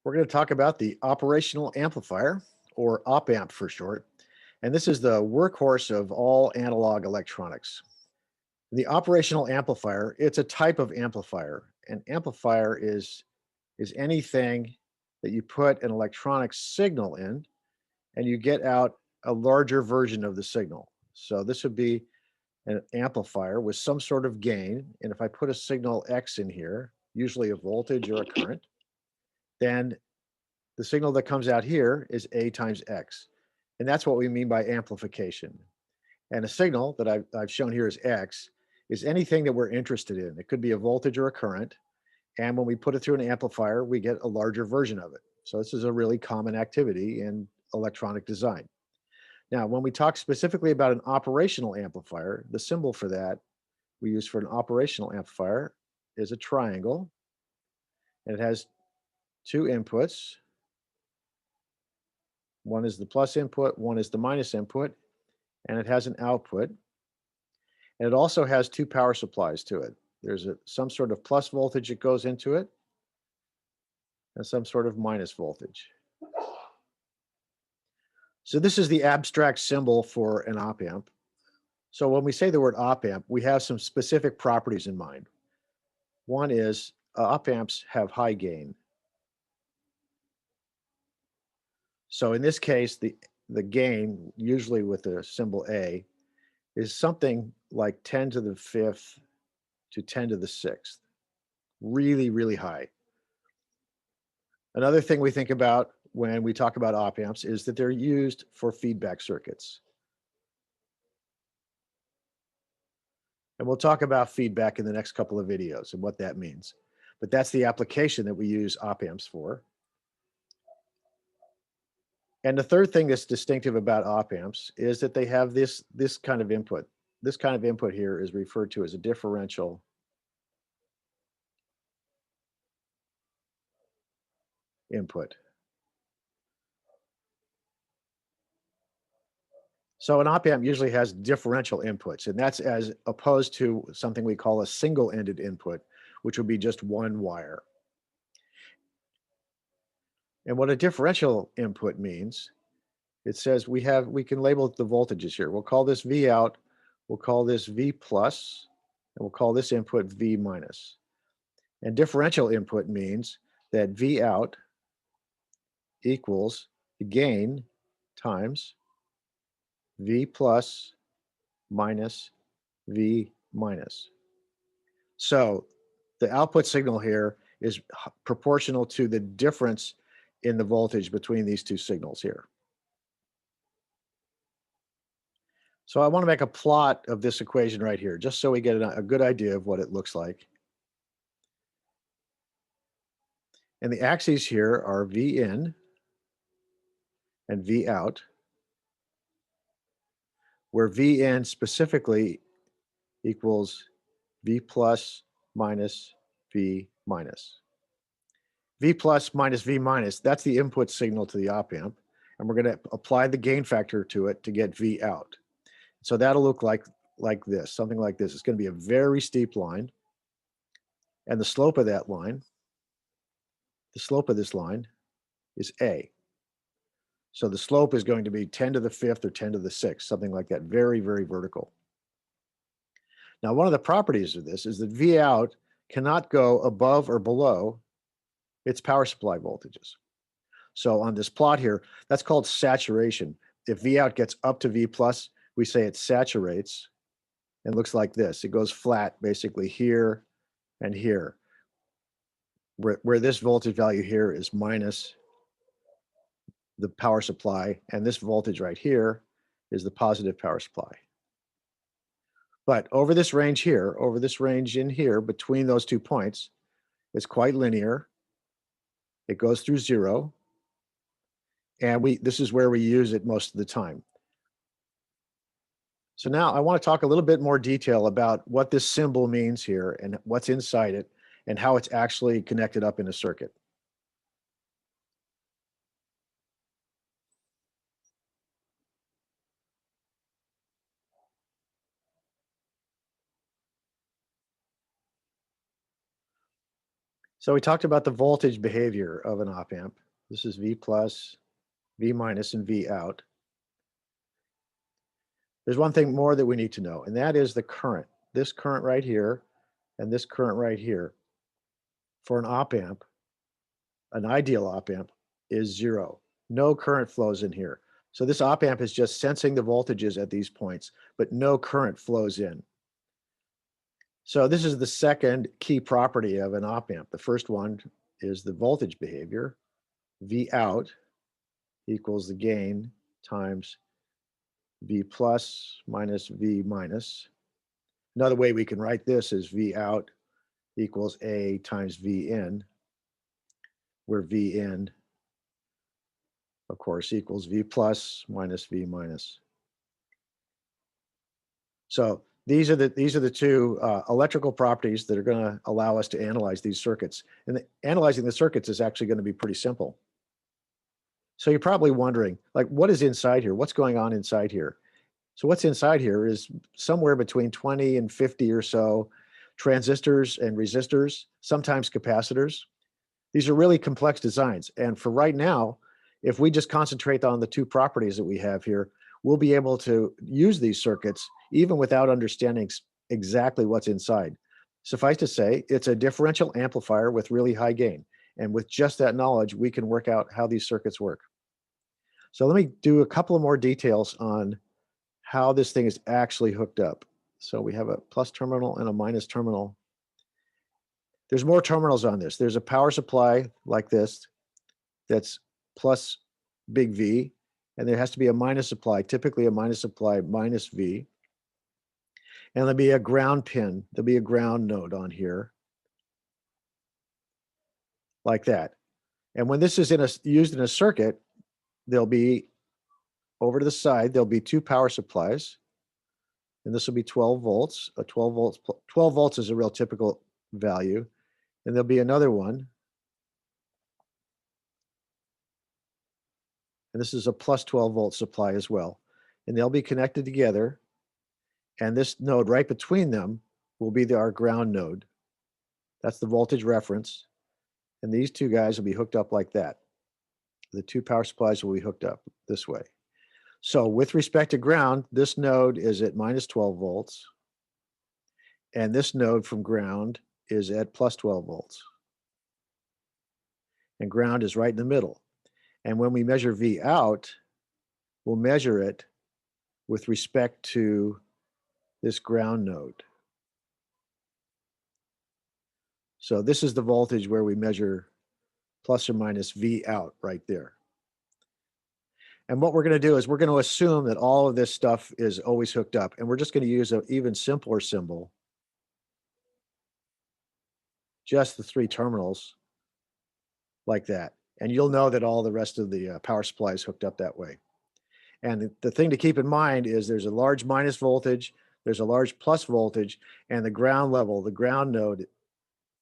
We're going to talk about the operational amplifier, or op-amp for short, and this is the workhorse of all analog electronics. The operational amplifier, it's a type of amplifier. An amplifier is anything that you put an electronic signal in and you get out a larger version of the signal. So this would be an amplifier with some sort of gain, and if I put a signal X in here, usually a voltage or a current, then the signal that comes out here is A times X. And that's what we mean by amplification. And a signal that I've shown here as X is anything that we're interested in. It could be a voltage or a current. And when we put it through an amplifier, we get a larger version of it. So this is a really common activity in electronic design. Now, when we talk specifically about an operational amplifier, the symbol for that we use for an operational amplifier is a triangle. And it has two inputs. One is the plus input, one is the minus input, and it has an output. And it also has two power supplies to it. There's some sort of plus voltage that goes into it and some sort of minus voltage. So this is the abstract symbol for an op-amp. So when we say the word op-amp, we have some specific properties in mind. One is op-amps have high gain. So in this case, the gain, usually with the symbol A, is something like 10 to the 5th to 10 to the 6th. Really, really high. Another thing we think about when we talk about op-amps is that they're used for feedback circuits. And we'll talk about feedback in the next couple of videos and what that means. But that's the application that we use op-amps for. And the third thing that's distinctive about op-amps is that they have this kind of input. This kind of input here is referred to as a differential input. So an op-amp usually has differential inputs, and that's as opposed to something we call a single-ended input, which would be just one wire. And what a differential input means, it says we can label the voltages here. We'll call this V out, we'll call this V plus, and we'll call this input V minus. And differential input means that V out equals the gain times V plus minus V minus. So the output signal here is proportional to the difference in the voltage between these two signals here. So I want to make a plot of this equation right here, just so we get a good idea of what it looks like. And the axes here are V in and V out, where V in specifically equals V plus minus V minus. V plus minus V minus, that's the input signal to the op-amp, and we're going to apply the gain factor to it to get V out. So that'll look like this, something like this. It's going to be a very steep line, and the slope of that line, the slope of this line is A. So the slope is going to be 10 to the 5th or 10 to the 6th, something like that, very, very vertical. Now, one of the properties of this is that V out cannot go above or below its power supply voltages. So on this plot here, that's called saturation. If V out gets up to V plus, we say it saturates and looks like this. It goes flat basically here and here, where this voltage value here is minus the power supply, and this voltage right here is the positive power supply. But over this range here, over this range in here, between those 2 points, it's quite linear. It goes through 0. And this is where we use it most of the time. So now I want to talk a little bit more detail about what this symbol means here and what's inside it and how it's actually connected up in a circuit. So we talked about the voltage behavior of an op-amp. This is V plus, V minus, and V out. There's one thing more that we need to know, and that is the current. This current right here and this current right here for an op-amp, an ideal op-amp, is 0. No current flows in here. So this op-amp is just sensing the voltages at these points, but no current flows in. So this is the second key property of an op-amp. The first one is the voltage behavior. V out equals the gain times V plus minus V minus. Another way we can write this is V out equals A times V in, where V in, of course, equals V plus minus V minus. So these are the two electrical properties that are going to allow us to analyze these circuits. And analyzing the circuits is actually going to be pretty simple. So you're probably wondering, like, what is inside here? What's going on inside here? So what's inside here is somewhere between 20 and 50 or so transistors and resistors, sometimes capacitors. These are really complex designs. And for right now, if we just concentrate on the two properties that we have here, we'll be able to use these circuits even without understanding exactly what's inside. Suffice to say, it's a differential amplifier with really high gain. And with just that knowledge, we can work out how these circuits work. So let me do a couple of more details on how this thing is actually hooked up. So we have a plus terminal and a minus terminal. There's more terminals on this. There's a power supply like this that's plus big V, and there has to be a minus supply, typically a minus supply minus V. And there'll be a ground pin. There'll be a ground node on here like that. And when this is used in a circuit, there'll be over to the side, there'll be two power supplies. And this will be 12 volts. 12 volts is a real typical value. And there'll be another one. And this is a plus 12 volt supply as well. And they'll be connected together. And this node right between them will be our ground node. That's the voltage reference. And these two guys will be hooked up like that. The two power supplies will be hooked up this way. So with respect to ground, this node is at minus 12 volts. And this node from ground is at plus 12 volts. And ground is right in the middle. And when we measure V out, we'll measure it with respect to this ground node. So this is the voltage where we measure plus or minus V out right there. And what we're going to do is we're going to assume that all of this stuff is always hooked up. And we're just going to use an even simpler symbol, just the three terminals like that. And you'll know that all the rest of the power supply is hooked up that way. And the thing to keep in mind is there's a large minus voltage, there's a large plus voltage, and the ground level, the ground node,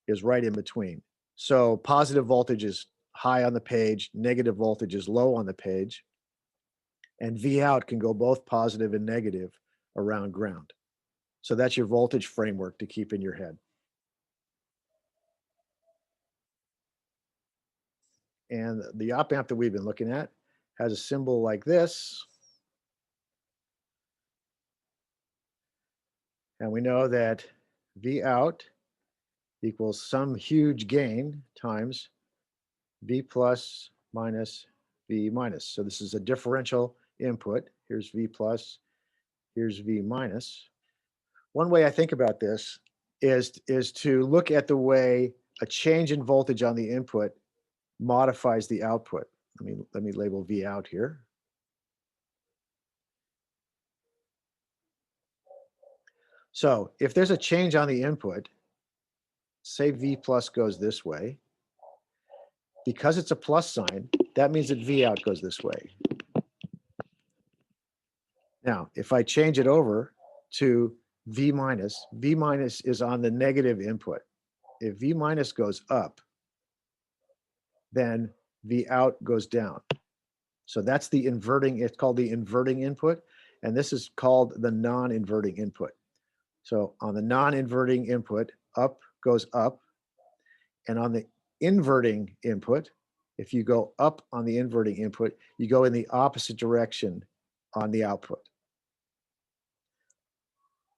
is right in between. So positive voltage is high on the page, negative voltage is low on the page, and V out can go both positive and negative around ground. So that's your voltage framework to keep in your head. And the op-amp that we've been looking at has a symbol like this. And we know that V out equals some huge gain times V plus minus V minus. So this is a differential input. Here's V plus, here's V minus. One way I think about this is to look at the way a change in voltage on the input modifies the output. Let me label V out here. So if there's a change on the input, say V plus goes this way, because it's a plus sign, that means that V out goes this way. Now, if I change it over to V minus is on the negative input. If V minus goes up, then V out goes down. So that's the inverting, it's called the inverting input, and this is called the non-inverting input. So on the non-inverting input, up goes up, And on the inverting input, if you go up on the inverting input, you go in the opposite direction on the output.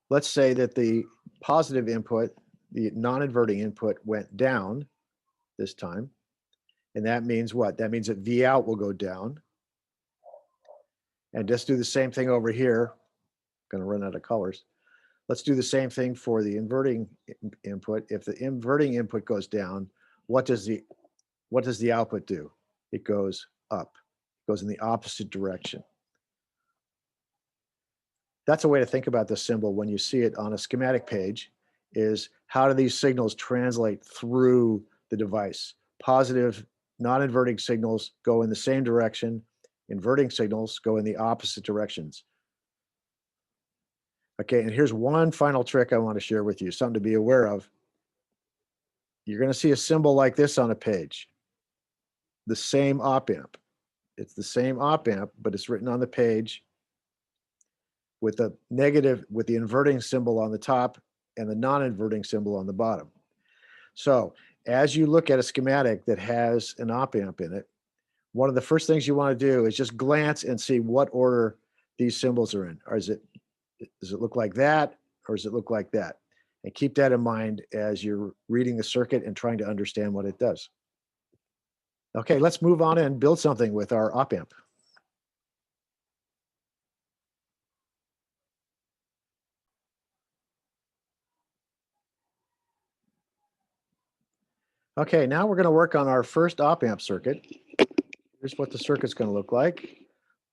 Let's say that the positive input, the non-inverting input, went down this time. And that means what? That means that V out will go down. And just do the same thing over here. I'm going to run out of colors. Let's do the same thing for the inverting input. If the inverting input goes down, what does the output do? It goes up. It goes in the opposite direction. That's a way to think about this symbol when you see it on a schematic page, is how do these signals translate through the device? Positive non-inverting signals go in the same direction. Inverting signals go in the opposite directions. Okay, and here's one final trick I want to share with you, something to be aware of. You're going to see a symbol like this on a page. The same op-amp. It's the same op-amp, but it's written on the page with the negative, with the inverting symbol on the top and the non-inverting symbol on the bottom. So as you look at a schematic that has an op-amp in it, one of the first things you want to do is just glance and see what order these symbols are in. Or does it look like that, or does it look like that? And keep that in mind as you're reading the circuit and trying to understand what it does. Okay, let's move on and build something with our op-amp. Okay, now we're going to work on our first op-amp circuit. Here's what the circuit's going to look like.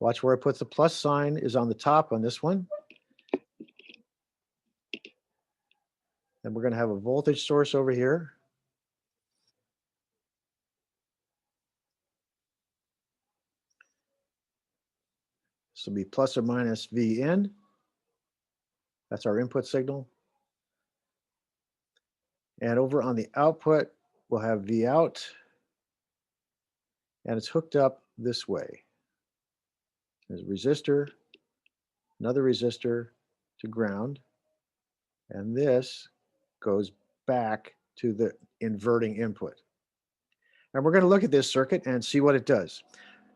Watch where it puts the plus sign is on the top on this one. And we're going to have a voltage source over here. This will be plus or minus V in. That's our input signal. And over on the output, we'll have V out. And it's hooked up this way. There's a resistor, another resistor to ground. And this goes back to the inverting input. And we're going to look at this circuit and see what it does.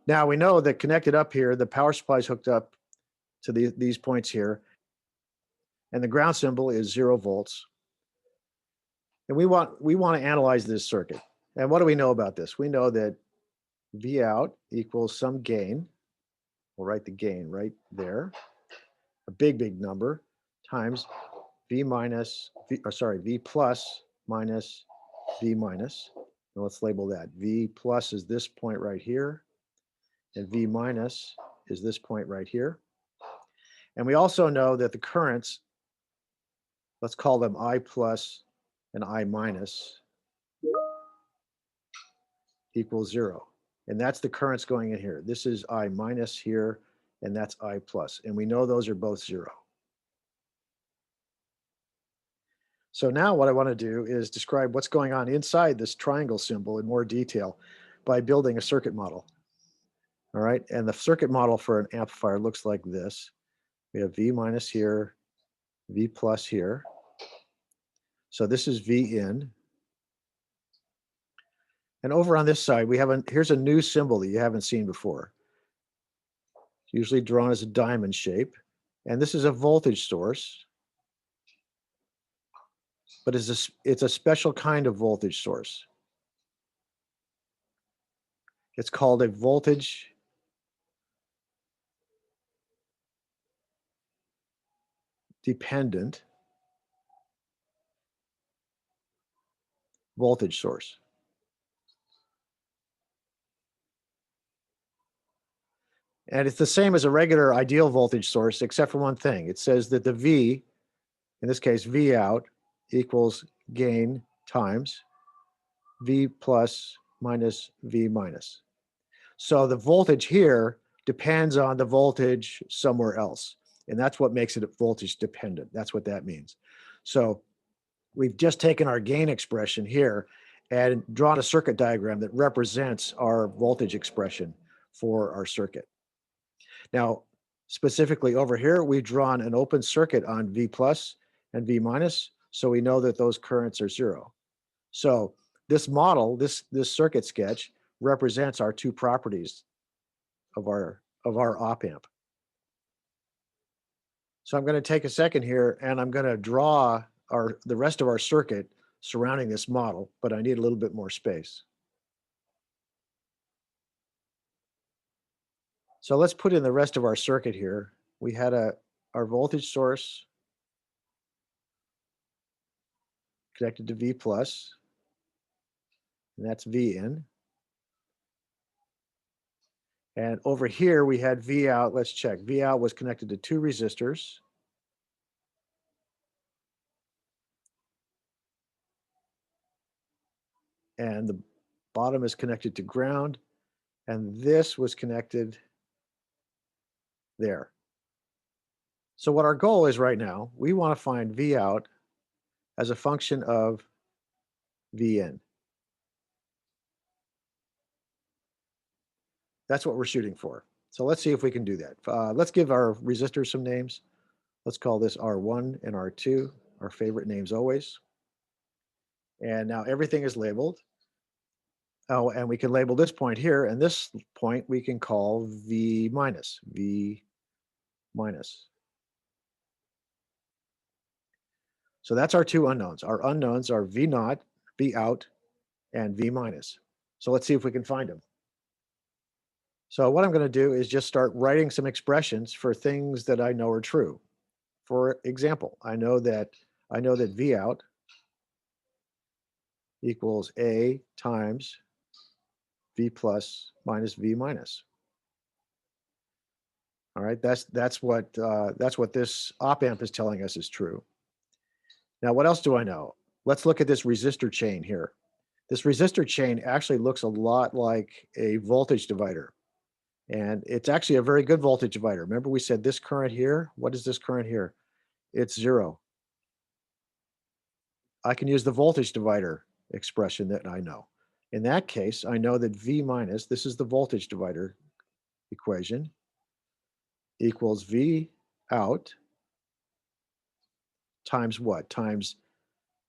Now we know that connected up here, the power supply is hooked up to these points here. And the ground symbol is 0 volts. And we want to analyze this circuit. And what do we know about this? We know that V out equals some gain. We'll write the gain right there. A big number times V plus minus V minus. Now let's label that. V plus is this point right here, and V minus is this point right here. And we also know that the currents, let's call them I plus and I minus, equals 0. And that's the currents going in here. This is I minus here, and that's I plus. And we know those are both 0. So now what I want to do is describe what's going on inside this triangle symbol in more detail by building a circuit model. All right, and the circuit model for an amplifier looks like this. We have V minus here, V plus here. So this is V in. And over on this side, we have here's a new symbol that you haven't seen before. It's usually drawn as a diamond shape. And this is a voltage source. But it's a special kind of voltage source. It's called a voltage dependent voltage source. And it's the same as a regular ideal voltage source, except for one thing. It says that the V, in this case, V out, equals gain times V plus minus V minus. So the voltage here depends on the voltage somewhere else. And that's what makes it voltage dependent. That's what that means. So we've just taken our gain expression here and drawn a circuit diagram that represents our voltage expression for our circuit. Now, specifically over here, we've drawn an open circuit on V plus and V minus, so we know that those currents are 0. So this model, this circuit sketch represents our two properties of our op-amp. So I'm going to take a second here and I'm going to draw the rest of our circuit surrounding this model, but I need a little bit more space. So let's put in the rest of our circuit here. We had our voltage source connected to V plus, and that's V in. And over here we had V out. Let's check. V out was connected to two resistors. And the bottom is connected to ground. And this was connected there. So what our goal is right now, we want to find V out as a function of V in. That's what we're shooting for. So let's see if we can do that. Let's give our resistors some names. Let's call this R1 and R2, our favorite names always. And now everything is labeled. Oh, and we can label this point here, and this point we can call V minus, V minus. So that's our two unknowns. Our unknowns are V naught, V out, and V minus. So let's see if we can find them. So what I'm going to do is just start writing some expressions for things that I know are true. For example, I know that V out equals A times V plus minus V minus. All right, that's what this op-amp is telling us is true. Now, what else do I know? Let's look at this resistor chain here. This resistor chain actually looks a lot like a voltage divider. And it's actually a very good voltage divider. Remember we said this current here? What is this current here? It's 0. I can use the voltage divider expression that I know. In that case, I know that V minus, this is the voltage divider equation, equals V out times what? Times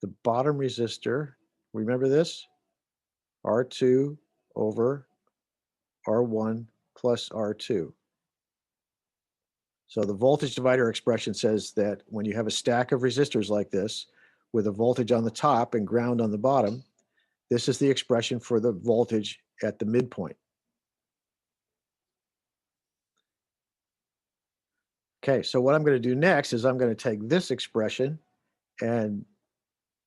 the bottom resistor. Remember this? R2 over R1 plus R2. So the voltage divider expression says that when you have a stack of resistors like this, with a voltage on the top and ground on the bottom, this is the expression for the voltage at the midpoint. Okay, so what I'm going to do next is I'm going to take this expression and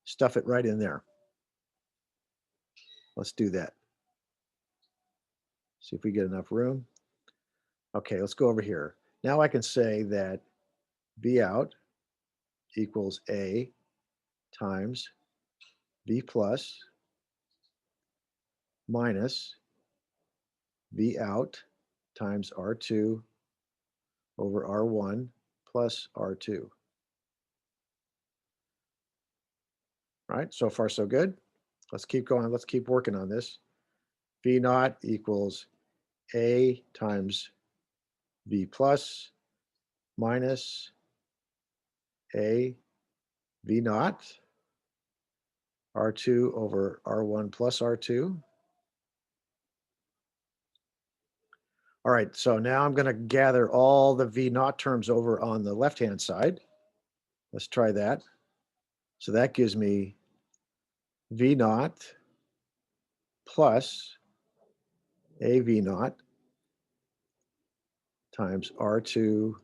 stuff it right in there. Let's do that. See if we get enough room. Okay, let's go over here. Now I can say that V out equals A times V plus minus V out times R2 over R1 plus R2. All right, so far so good. Let's keep going. Let's keep working on this. V naught equals A times V plus minus A V naught R2 over R1 plus R2. All right, so now I'm going to gather all the V naught terms over on the left-hand side. Let's try that. So that gives me V naught plus AV naught times R2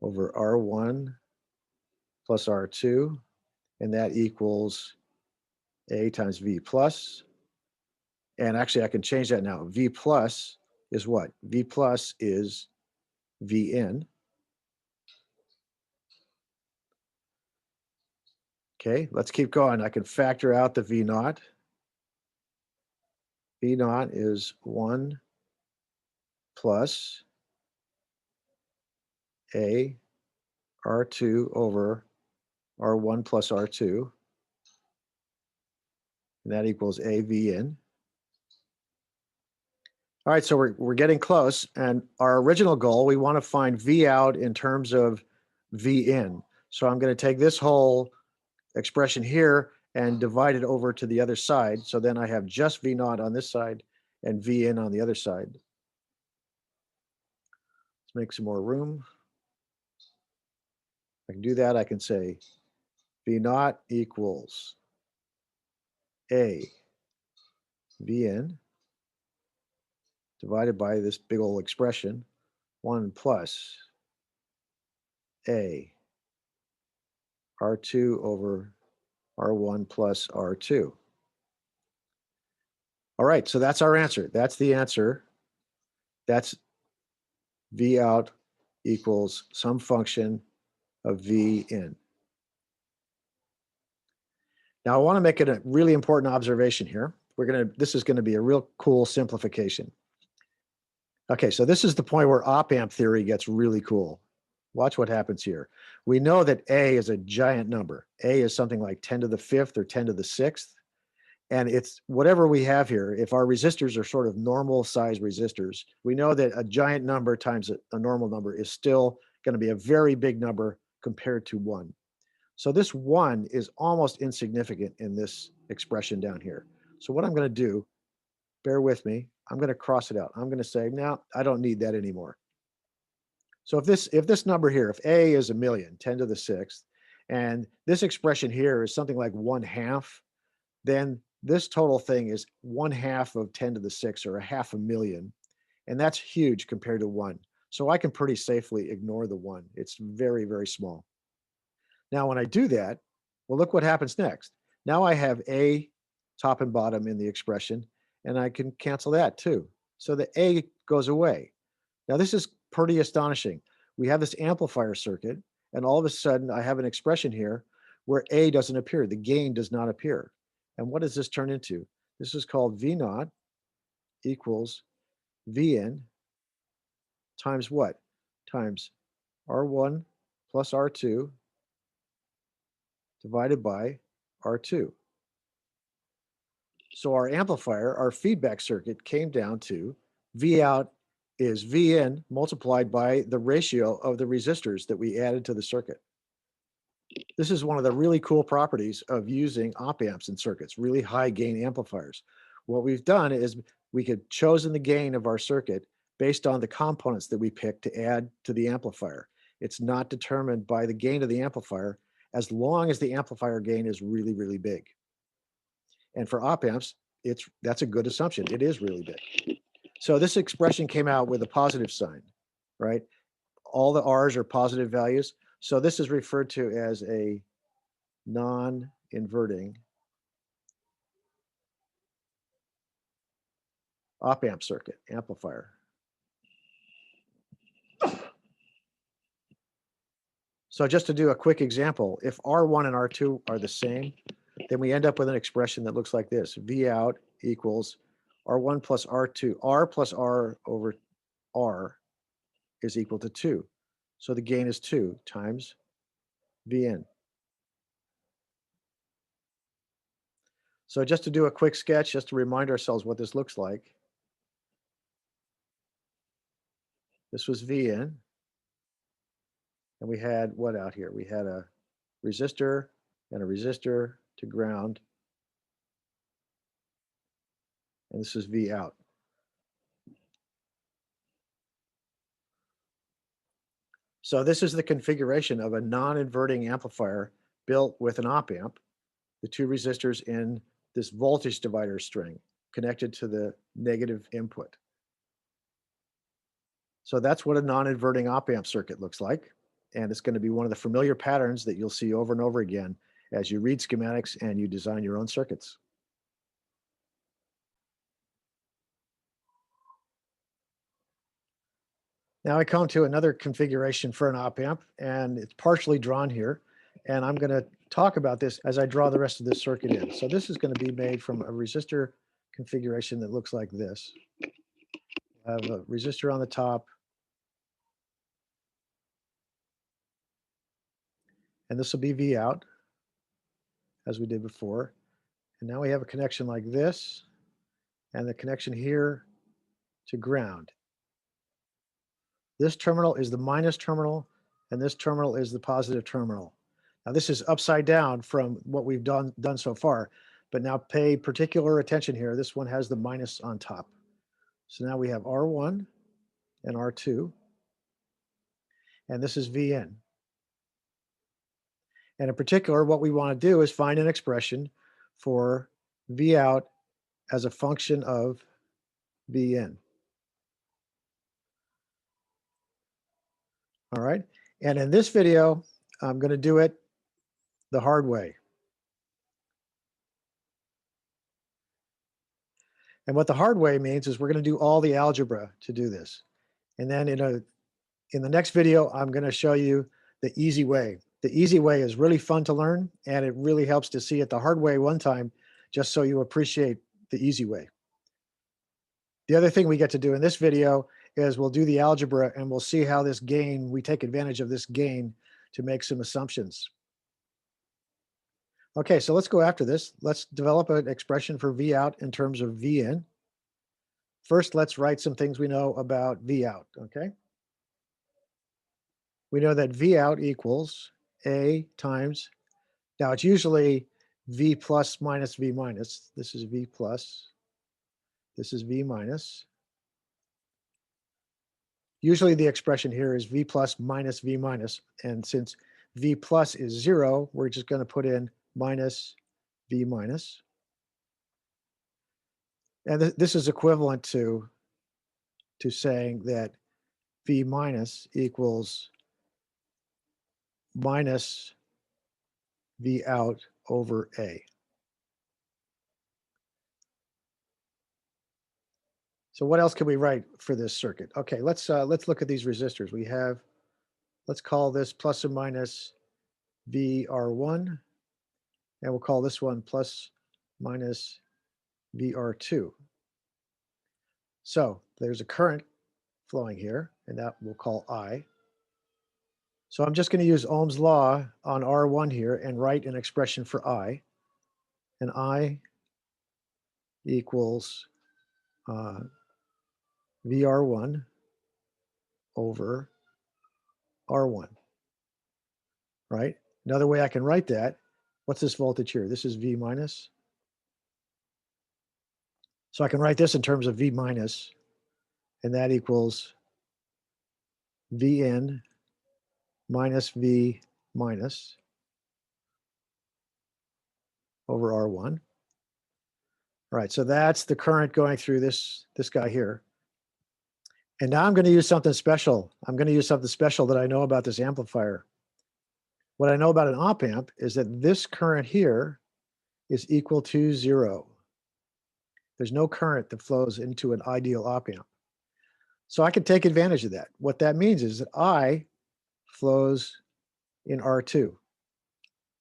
over R1 plus R2, and that equals A times V plus. And actually, I can change that now. V plus is what? V plus is V in. Okay, let's keep going. I can factor out the V naught. V naught is 1 plus A R2 over R1 plus R2. And that equals AV in. All right, so we're getting close. And our original goal, we want to find V out in terms of V in. So I'm going to take this whole expression here and divide it over to the other side. So then I have just V naught on this side and V in on the other side. Let's make some more room. I can do that. I can say V naught equals A V in divided by this big old expression, 1 plus A R2 over R1 plus R2. All right, so that's our answer. That's the answer. That's V out equals some function of V in. Now I want to make it a really important observation here. This is going to be a real cool simplification. Okay, so this is the point where op-amp theory gets really cool. Watch what happens here. We know that A is a giant number. A is something like 10 to the 5th or 10 to the 6th. And it's whatever we have here. If our resistors are sort of normal size resistors, we know that a giant number times a normal number is still going to be a very big number compared to 1. So this 1 is almost insignificant in this expression down here. So what I'm going to do, bear with me, I'm going to cross it out. I'm going to say, no, I don't need that anymore. So if this number here, if A is 1,000,000, 10 to the 6th, and this expression here is something like 1/2, then this total thing is 1/2 of 10 to the 6th, or 500,000. And that's huge compared to 1. So I can pretty safely ignore the 1. It's very, very small. Now, when I do that, well, look what happens next. Now I have A top and bottom in the expression, and I can cancel that too. So the A goes away. Now, this is pretty astonishing. We have this amplifier circuit, and all of a sudden I have an expression here where A doesn't appear. The gain does not appear. And what does this turn into? This is called V naught equals V in times what? Times R1 plus R2 divided by R2. So our amplifier, our feedback circuit, came down to V out is V in multiplied by the ratio of the resistors that we added to the circuit. This is one of the really cool properties of using op-amps in circuits, really high gain amplifiers. What we've done is we could chosen the gain of our circuit based on the components that we picked to add to the amplifier. It's not determined by the gain of the amplifier as long as the amplifier gain is really, really big. And for op-amps, that's a good assumption. It is really big. So this expression came out with a positive sign, right? All the R's are positive values. So this is referred to as a non-inverting op-amp circuit, amplifier. So just to do a quick example, if R1 and R2 are the same, then we end up with an expression that looks like this. V out equals R1 plus R2. R plus R over R is equal to 2. So the gain is 2 times V in. So just to do a quick sketch, just to remind ourselves what this looks like. This was V in. And we had what out here? We had a resistor and a resistor to ground. And this is V out. So this is the configuration of a non-inverting amplifier built with an op-amp, the two resistors in this voltage divider string connected to the negative input. So that's what a non-inverting op-amp circuit looks like. And it's going to be one of the familiar patterns that you'll see over and over again as you read schematics and you design your own circuits. Now I come to another configuration for an op-amp, and it's partially drawn here. And I'm going to talk about this as I draw the rest of this circuit in. So this is going to be made from a resistor configuration that looks like this. I have a resistor on the top, and this will be V out, as we did before. And now we have a connection like this, and the connection here to ground. This terminal is the minus terminal, and this terminal is the positive terminal. Now this is upside down from what we've done so far, but now pay particular attention here. This one has the minus on top. So now we have R1 and R2, and this is Vn. And in particular, what we want to do is find an expression for V out as a function of Vn. All right. And in this video, I'm going to do it the hard way. And what the hard way means is we're going to do all the algebra to do this. And then in the next video, I'm going to show you the easy way. The easy way is really fun to learn, and it really helps to see it the hard way one time, just so you appreciate the easy way. The other thing we get to do in this video is we'll do the algebra and we'll see how this gain, we take advantage of this gain to make some assumptions. Okay, so let's go after this. Let's develop an expression for V out in terms of V in. First, let's write some things we know about V out, okay? We know that V out equals A times, now it's usually V plus minus V minus. This is V plus, this is V minus. Usually the expression here is V plus minus V minus, and since V plus is 0, we're just going to put in minus V minus. And this is equivalent to saying that V minus equals minus V out over A. So what else can we write for this circuit? Okay, let's look at these resistors. We have, let's call this plus or minus VR1, and we'll call this one plus minus VR2. So there's a current flowing here, and that we'll call I. So I'm just going to use Ohm's law on R1 here and write an expression for I. And I equals VR1 over R1, right? Another way I can write that, what's this voltage here? This is V minus. So I can write this in terms of V minus, and that equals Vn minus V minus over R1. All right, so that's the current going through this guy here. And now I'm going to use something special. I'm going to use something special that I know about this amplifier. What I know about an op-amp is that this current here is equal to 0. There's no current that flows into an ideal op-amp. So I can take advantage of that. What that means is that I flows in R2.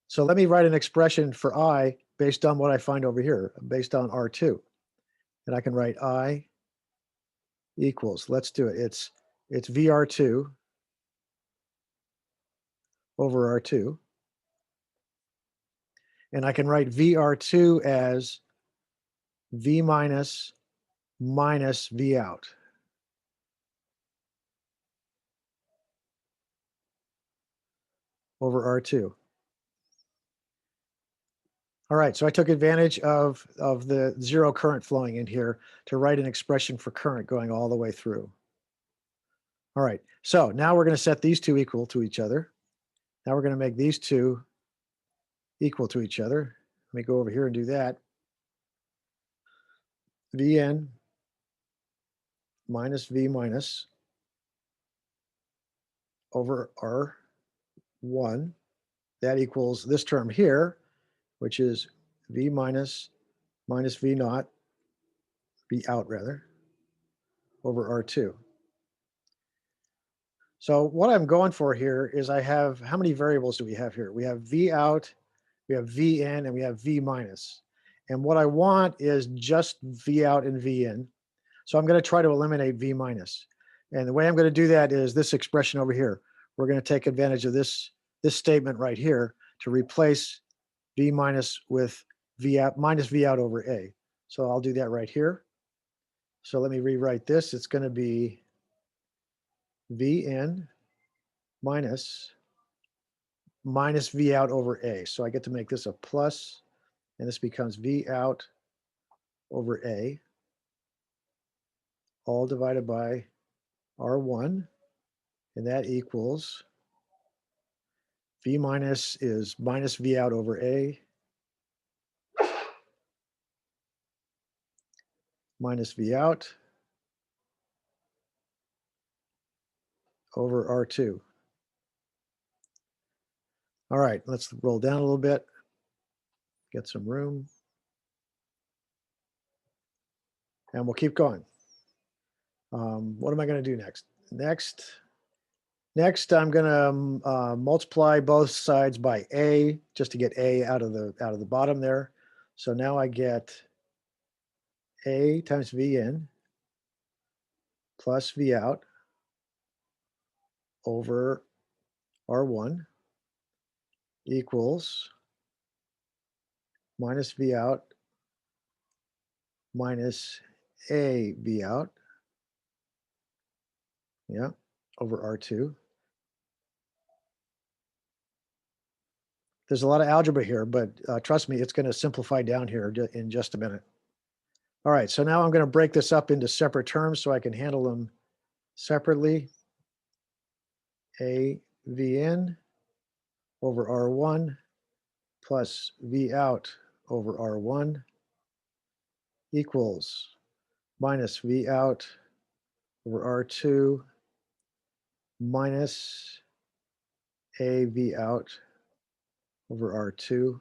So let me write an expression for I based on what I find over here, based on R2. And I can write I equals, let's do it. It's VR2 over R2. And I can write VR2 as V minus minus V out. Over R2. All right, so I took advantage of the 0 current flowing in here to write an expression for current going all the way through. All right, so now we're going to set these two equal to each other. Now we're going to make these two equal to each other. Let me go over here and do that. Vn minus V minus over R1. That equals this term here, which is V minus minus V naught, V out rather, over R2. So what I'm going for here is I have, how many variables do we have here? We have V out, we have V in, and we have V minus. And what I want is just V out and V in. So I'm going to try to eliminate V minus. And the way I'm going to do that is this expression over here. We're going to take advantage of this statement right here to replace V minus with V out minus V out over A. So I'll do that right here. So let me rewrite this. It's going to be V in minus minus V out over A. So I get to make this a plus, and this becomes V out over A, all divided by R1, and that equals V minus is minus V out over A minus V out over R2. All right, let's roll down a little bit, get some room, and we'll keep going. What am I going to do next? Next, I'm going to multiply both sides by A just to get A out of the bottom there. So now I get A times V in plus V out over R1 equals minus V out minus A V out, yeah, over R2. There's a lot of algebra here, but trust me, it's going to simplify down here in just a minute. All right, so now I'm going to break this up into separate terms so I can handle them separately. A V in over R1 plus V out over R1 equals minus V out over R2 minus A V out over R2.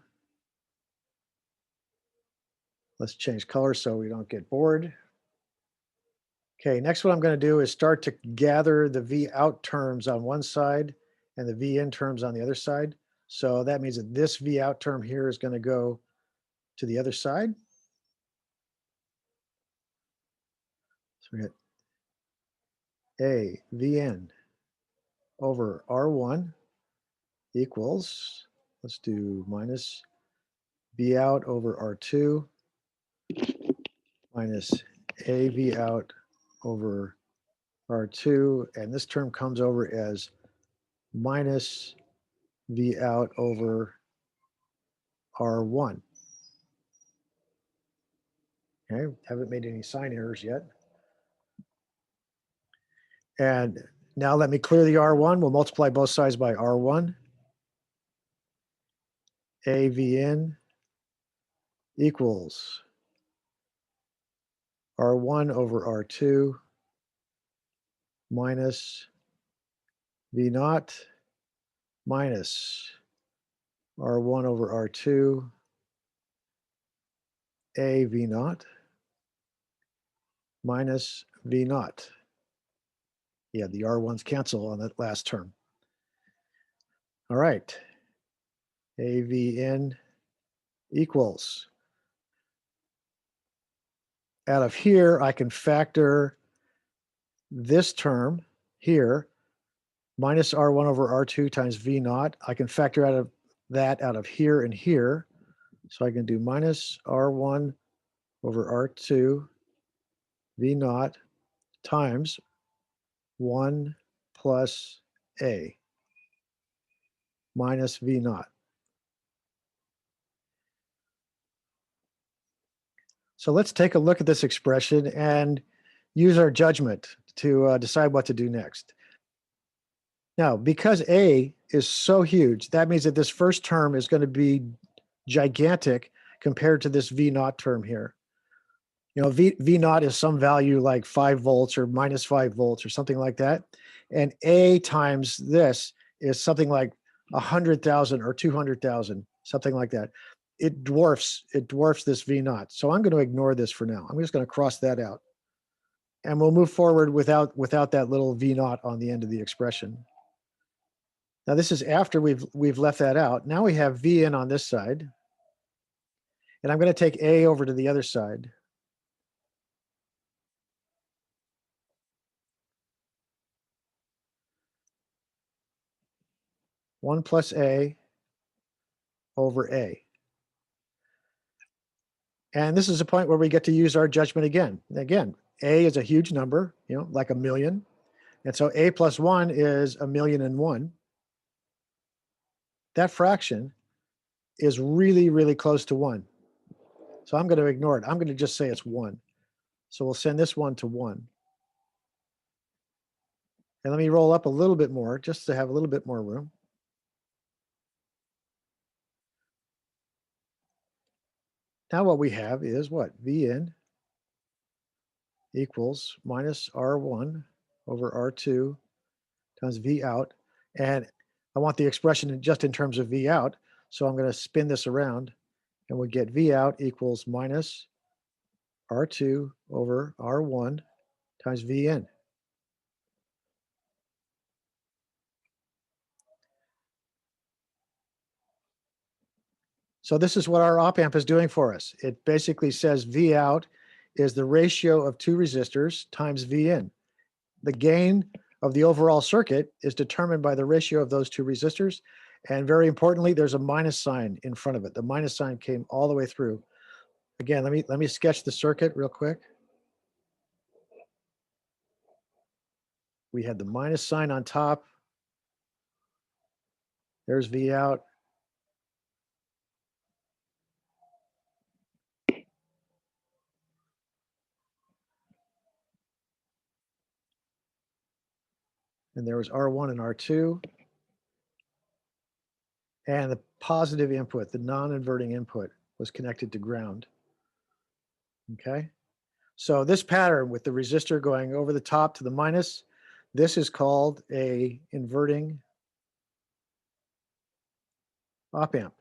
Let's change color so we don't get bored. Okay, next what I'm going to do is start to gather the V out terms on one side and the V in terms on the other side. So that means that this V out term here is going to go to the other side. So we get A V in over R1 equals, let's do minus V out over R2 minus A V out over R2, and this term comes over as minus V out over R1. Okay, haven't made any sign errors yet. And now let me clear the R1. We'll multiply both sides by R1. AV in equals R1 over R2 minus V naught minus R1 over R2 A V naught minus V naught. Yeah, the R1s cancel on that last term. All right. AV in equals. Out of here, I can factor this term here, minus R1 over R2 times V naught. I can factor out of that out of here and here. So I can do minus R1 over R2 V naught times 1 plus A minus V naught. So let's take a look at this expression and use our judgment to decide what to do next. Now, because A is so huge, that means that this first term is going to be gigantic compared to this V naught term here. You know, V naught is some value like 5 volts or minus 5 volts or something like that. And A times this is something like 100,000 or 200,000, something like that. It dwarfs this V naught. So I'm going to ignore this for now. I'm just going to cross that out. And we'll move forward without that little V naught on the end of the expression. Now this is after we've left that out. Now we have V in on this side. And I'm going to take A over to the other side. One plus A over A. And this is a point where we get to use our judgment again. Again, A is a huge number, you know, like 1,000,000. And so A plus 1 is 1,000,001. that fraction is really, really close to 1. So I'm going to ignore it. I'm going to just say it's 1. So we'll send this one to 1. And let me roll up a little bit more just to have a little bit more room. Now what we have is what? V in equals minus R1 over R2 times V out. And I want the expression just in terms of V out. So I'm going to spin this around and we get V out equals minus R2 over R1 times V in. So this is what our op-amp is doing for us. It basically says V out is the ratio of two resistors times V in. The gain of the overall circuit is determined by the ratio of those two resistors. And very importantly, there's a minus sign in front of it. The minus sign came all the way through. Again, let me sketch the circuit real quick. We had the minus sign on top. There's V out. And there was R1 and R2. And the positive input, the non-inverting input, was connected to ground. Okay? So this pattern with the resistor going over the top to the minus, this is called a inverting op-amp.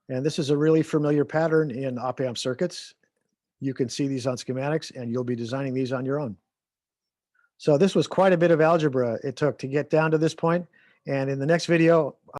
And this is a really familiar pattern in op-amp circuits. You can see these on schematics and you'll be designing these on your own. So this was quite a bit of algebra it took to get down to this point. And in the next video,